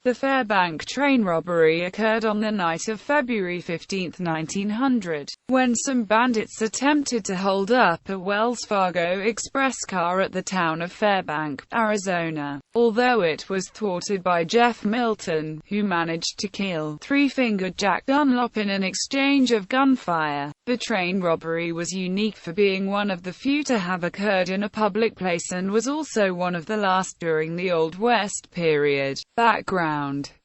The Fairbank train robbery occurred on the night of February 15, 1900, when some bandits attempted to hold up a Wells Fargo express car at the town of Fairbank, Arizona. Although it was thwarted by Jeff Milton, who managed to kill three-fingered Jack Dunlop in an exchange of gunfire, the train robbery was unique for being one of the few to have occurred in a public place and was also one of the last during the Old West period. Background: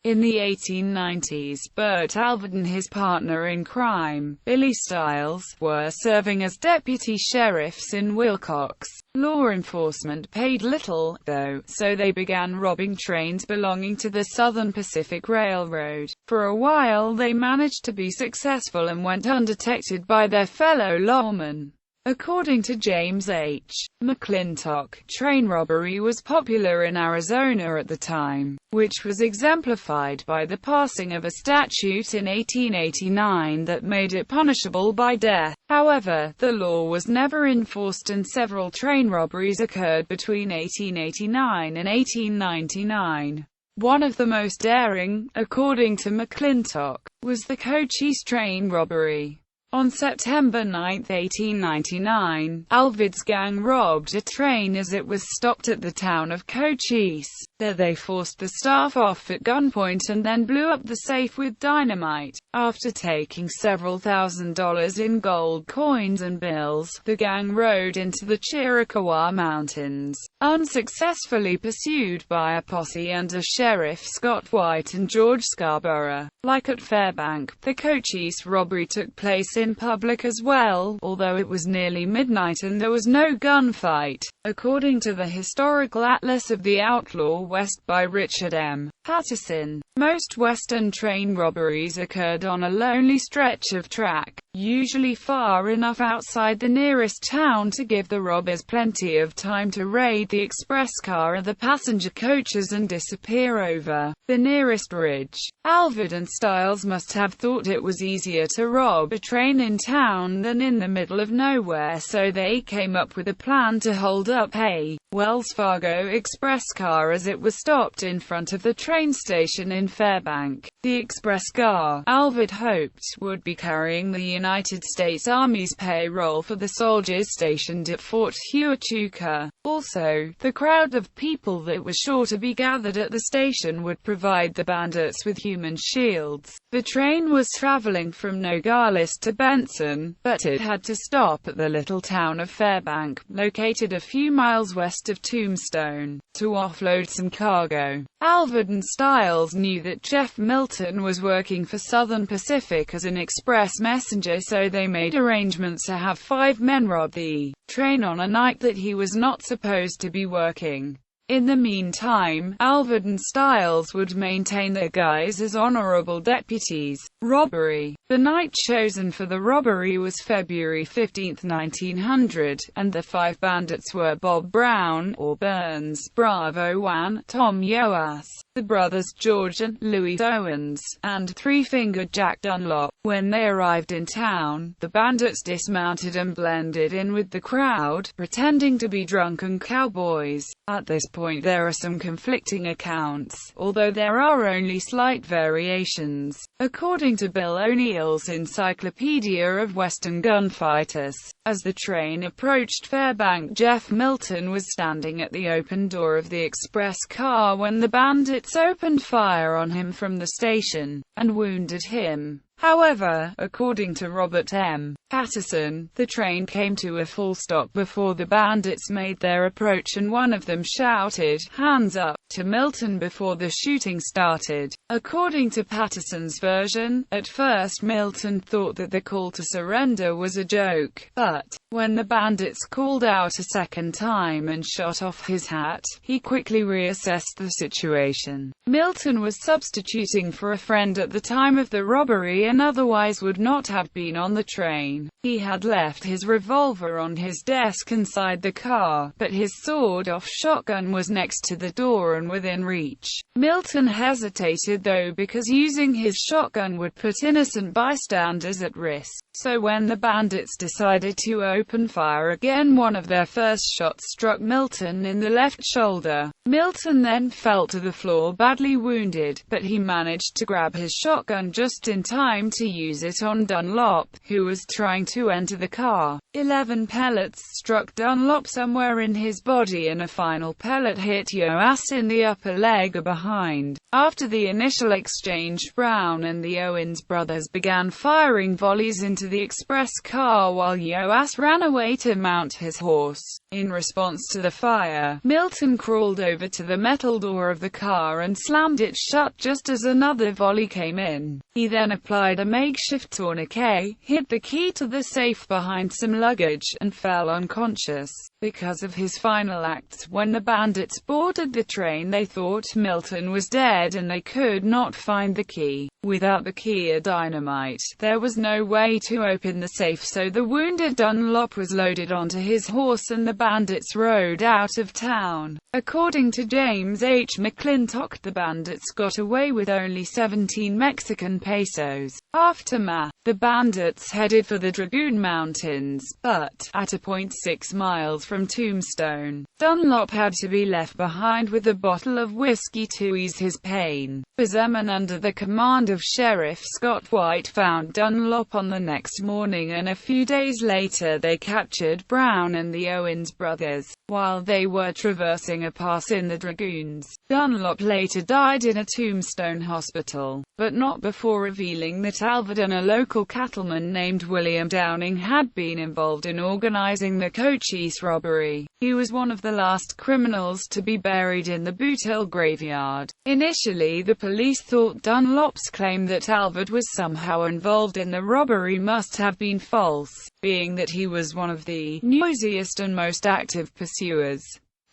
in the 1890s, Bert Alvord and his partner in crime, Billy Stiles, were serving as deputy sheriffs in Wilcox. Law enforcement paid little, though, so they began robbing trains belonging to the Southern Pacific Railroad. For a while they managed to be successful and went undetected by their fellow lawmen. According to James H. McClintock, train robbery was popular in Arizona at the time, which was exemplified by the passing of a statute in 1889 that made it punishable by death. However, the law was never enforced and several train robberies occurred between 1889 and 1899. One of the most daring, according to McClintock, was the Cochise train robbery. On September 9, 1899, Alvord's gang robbed a train as it was stopped at the town of Cochise. There they forced the staff off at gunpoint and then blew up the safe with dynamite. After taking several $1,000s in gold coins and bills, the gang rode into the Chiricahua Mountains, unsuccessfully pursued by a posse under Sheriff Scott White and George Scarborough. Like at Fairbank, the Cochise robbery took place in public as well, although it was nearly midnight and there was no gunfight. According to the Historical Atlas of the Outlaw West by Richard M. Patterson, most Western train robberies occurred on a lonely stretch of track, usually far enough outside the nearest town to give the robbers plenty of time to raid the express car or the passenger coaches and disappear over the nearest bridge. Alvord and Stiles must have thought it was easier to rob a train in town than in the middle of nowhere, so they came up with a plan to hold up a Wells Fargo express car as it was stopped in front of the train station in Fairbank. The express car, Alvord hoped, would be carrying the United States Army's payroll for the soldiers stationed at Fort Huachuca. Also, the crowd of people that was sure to be gathered at the station would provide the bandits with human shields. The train was traveling from Nogales to Benson, but it had to stop at the little town of Fairbank, located a few miles west of Tombstone, to offload some cargo. Alvord and Stiles knew that Jeff Milton was working for Southern Pacific as an express messenger, so they made arrangements to have 5 men rob the train on a night that he was not supposed to be working. In the meantime, Alvord and Stiles would maintain their guise as honorable deputies. Robbery. The night chosen for the robbery was February 15, 1900, and the 5 bandits were Bob Brown, or Burns, Bravo Wan, Tom Yoas, the brothers George and Louis Owens, and three-fingered Jack Dunlop. When they arrived in town, the bandits dismounted and blended in with the crowd, pretending to be drunken cowboys. At this point there are some conflicting accounts, although there are only slight variations. According to Bill O'Neill's Encyclopedia of Western Gunfighters, as the train approached Fairbank, Jeff Milton was standing at the open door of the express car when the bandits opened fire on him from the station, and wounded him. However, according to Robert M. Patterson, the train came to a full stop before the bandits made their approach, and one of them shouted, "Hands up," to Milton before the shooting started. According to Patterson's version, at first Milton thought that the call to surrender was a joke, but when the bandits called out a second time and shot off his hat, he quickly reassessed the situation. Milton was substituting for a friend at the time of the robbery and otherwise would not have been on the train. He had left his revolver on his desk inside the car, but his sawed-off shotgun was next to the door and within reach. Milton hesitated though, because using his shotgun would put innocent bystanders at risk. So when the bandits decided to open fire again. One of their first shots struck Milton in the left shoulder. Milton then fell to the floor badly wounded, but he managed to grab his shotgun just in time to use it on Dunlop, who was trying to enter the car. 11 pellets struck Dunlop somewhere in his body and a final pellet hit Yoas in the upper leg or behind. After the initial exchange, Brown and the Owens brothers began firing volleys into the express car while Yoas ran away to mount his horse. In response to the fire, Milton crawled over to the metal door of the car and slammed it shut just as another volley came in. He then applied a makeshift tourniquet, hit the key to the safe behind some luggage, and fell unconscious. Because of his final acts, when the bandits boarded the train, they thought Milton was dead and they could not find the key. Without the key or dynamite, there was no way to open the safe, so the wounded Dunlop was loaded onto his horse and the bandits rode out of town. According to James H. McClintock, the bandits got away with only 17 Mexican pesos. Aftermath: the bandits headed for the Dragoon Mountains, but, at a point 6 miles from Tombstone, Dunlop had to be left behind with a bottle of whiskey to ease his pain. Bozeman, under the command of Sheriff Scott White, found Dunlop on the next morning, and a few days later they captured Brown and the Owens brothers. While they were traversing a pass in the Dragoons, Dunlop later died in a Tombstone hospital, but not before revealing that Alvord and a local cattleman named William Downing had been involved in organizing the Cochise robbery. He was one of the last criminals to be buried in the Boot Hill graveyard. Initially, the police thought Dunlop's claim that Alvord was somehow involved in the robbery must have been false, being that he was one of the noisiest and most active pursuers.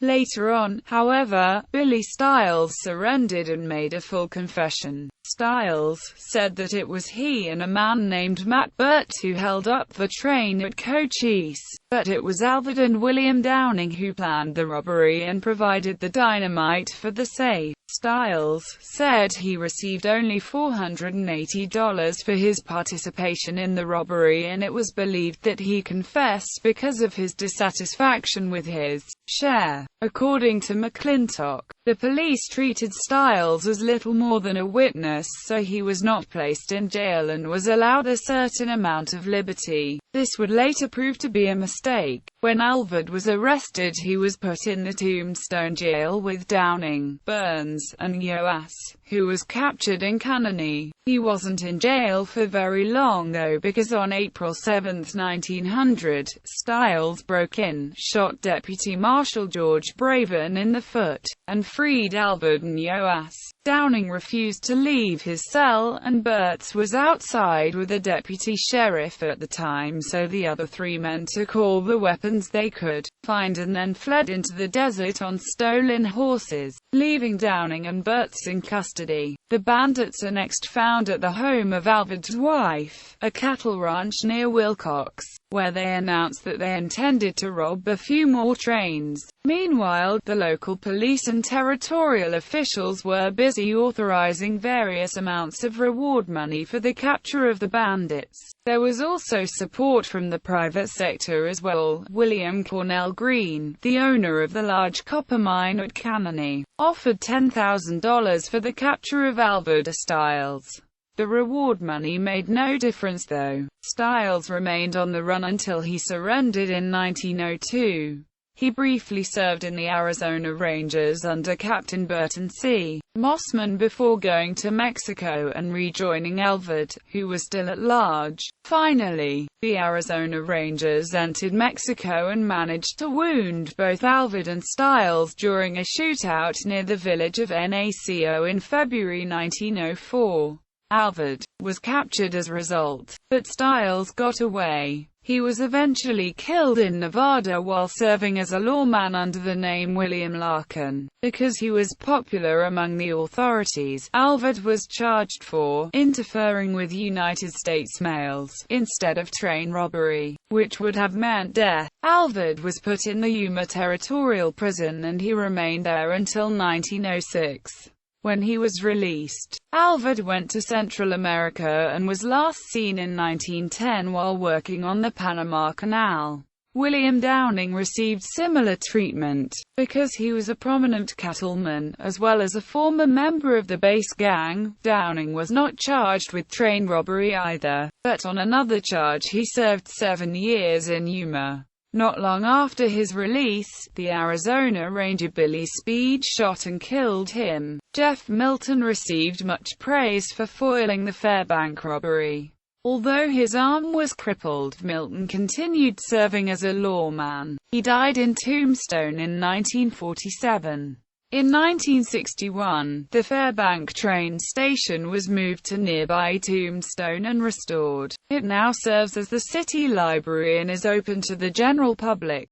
Later on, however, Billy Stiles surrendered and made a full confession. Stiles said that it was he and a man named Matt Burt who held up the train at Cochise, but it was Alvord and William Downing who planned the robbery and provided the dynamite for the safe. Stiles said he received only $480 for his participation in the robbery, and it was believed that he confessed because of his dissatisfaction with his share. According to McClintock, the police treated Stiles as little more than a witness, so he was not placed in jail and was allowed a certain amount of liberty. This would later prove to be a mistake. When Alvord was arrested, he was put in the Tombstone jail with Downing, Burns, and Yoas, who was captured in Cananee. He wasn't in jail for very long though, because on April 7, 1900, Stiles broke in, shot Deputy Marshal George Braven in the foot, and freed Alvord and Yoas. Downing refused to leave his cell, and Burtz was outside with a deputy sheriff at the time, so the other 3 men took all the weapons they could find and then fled into the desert on stolen horses, leaving Downing and Burtz in custody. The bandits are next found at the home of Alvord's wife, a cattle ranch near Wilcox, where they announced that they intended to rob a few more trains. Meanwhile, the local police and territorial officials were busy authorizing various amounts of reward money for the capture of the bandits. There was also support from the private sector as well. William Cornell Green, the owner of the large copper mine at Cananee, offered $10,000 for the capture of Alvord Stiles. The reward money made no difference though. Stiles remained on the run until he surrendered in 1902. He briefly served in the Arizona Rangers under Captain Burton C. Mossman before going to Mexico and rejoining Alvord, who was still at large. Finally, the Arizona Rangers entered Mexico and managed to wound both Alvord and Stiles during a shootout near the village of Naco in February 1904. Alvord was captured as a result, but Stiles got away. He was eventually killed in Nevada while serving as a lawman under the name William Larkin. Because he was popular among the authorities, Alvord was charged for interfering with United States mails instead of train robbery, which would have meant death. Alvord was put in the Yuma Territorial Prison and he remained there until 1906. When he was released, Alvord went to Central America and was last seen in 1910 while working on the Panama Canal. William Downing received similar treatment, because he was a prominent cattleman, as well as a former member of the base gang. Downing was not charged with train robbery either, but on another charge he served 7 years in Yuma. Not long after his release, the Arizona Ranger Billy Speed shot and killed him. Jeff Milton received much praise for foiling the Fairbank robbery. Although his arm was crippled, Milton continued serving as a lawman. He died in Tombstone in 1947. In 1961, the Fairbank train station was moved to nearby Tombstone and restored. It now serves as the city library and is open to the general public.